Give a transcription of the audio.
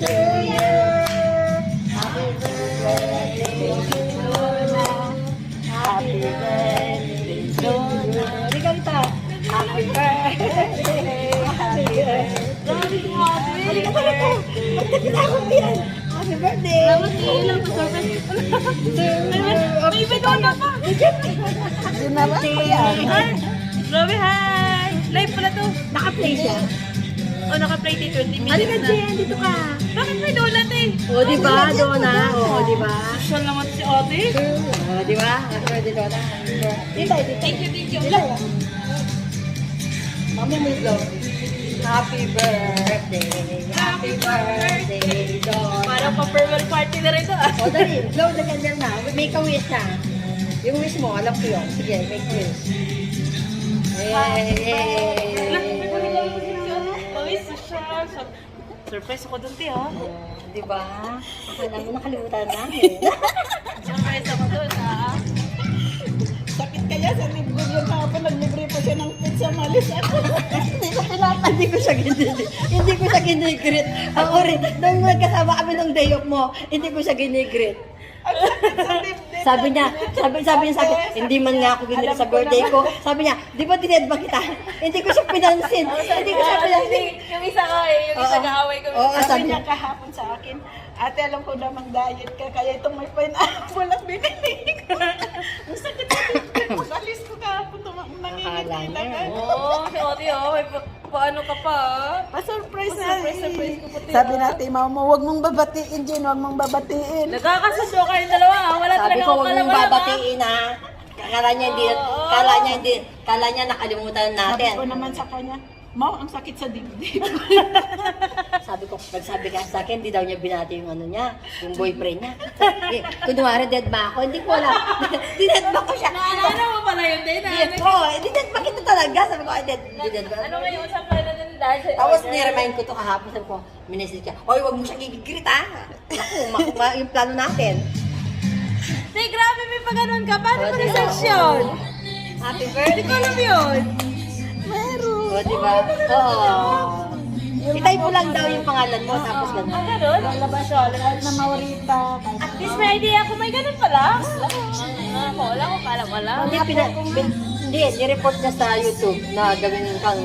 to you. Happy birthday to Luna. Happy birthday to Luna. Hindi ka ito. Happy birthday. Happy birthday. Hindi ka pala ito. Magkakitakot yan. Happy birthday. Dapat iilang ko surprise. May bidona pa. Sinabat ko yan. Grabe, hi! Live pala to. Naka-play siya. O, naka-play din 20 minutes Halika, na. Jen. Dito ka. Bakit may donut eh? O, diba? Dona. O, diba? Social naman si ate. O, diba? Happy Dona. Dito, dito. Thank you, thank you. Mami mo ito. Happy birthday. Happy birthday, Dona. Parang pa-farewell party na rin to ah. O, dali. Blow the candle na. Make a wish na. Yung wish mo, alam ko yun. Sige, make a wish. Yay! Mawis siya. Surprise ako dun, te, ha? Diba? Akala mo nakalimutan namin. Surprise ako dun, ha? Sakit kaya sa libre yung tapon, naglibre pa siya ng pizza, malis ako. Hindi ko siya ginigrit. Hindi ko siya ginigrit. Ako rin, nung magkasama kami ng day off mo, hindi ko siya ginigrit. Sabi niya sa akin, hindi man nga ako ginigrit sa birthday ko. Sabi niya, di ba dined ba kita? Hindi ko siya pinansin. Hindi ko siya pinansin. Yung isa ka eh, yung isa na-away ko. Oo, Sabi niya kahapon sa akin, ate, alam ko namang diet ka, kaya itong may pineapple at binili ko. Ang sakit sa libre. Pag-alis ko kahapon, nangingiti na ka. Oo, si ate, oh. May paano ka pa, ah? Pa-surprise na. Surprise ko pati. Sabi natin, mama, huwag mong babatiin, Jen, huwag mong babatiin. Nagkakasundo kayong dalawa, ha? Wala Sabi talaga ko, akong huwag mong kalaman, ha? babatiin ha. Kala niya nakalimutan Sabi natin. ko naman sa kanya, Mau, ang sakit sa dibdib. Sabi ko, nagsabi ka sa akin, hindi daw niya binati yung ano niya, yung boyfriend niya. Kunwari, dead ba ako? Hindi ko alam. Dead ba ko siya? Naalala mo pala yun, din, ha? Dead ko. Dead ba kita talaga? Sabi ko, dead ba? Ano ngayon sa pala na din dahil sa Tapos niremind ko to kahapon. Sabi ko, minisip siya, oy, wag mo siya gigigrit ha. Naku, yung plano natin. Tay, grabe, may pag-anon ka. Paano O, mo diba? na-section? Happy Hindi ko birthday. alam yun. Meron. O, diba? Oo. Itype mo lang daw yung pangalan mo, tapos Ah, gano'n. ganun? Lalabas siya, lahat na maurita. At least may idea ako, may ganun pala. Wala ko, wala. Hindi, nireport niya sa YouTube na gawin kang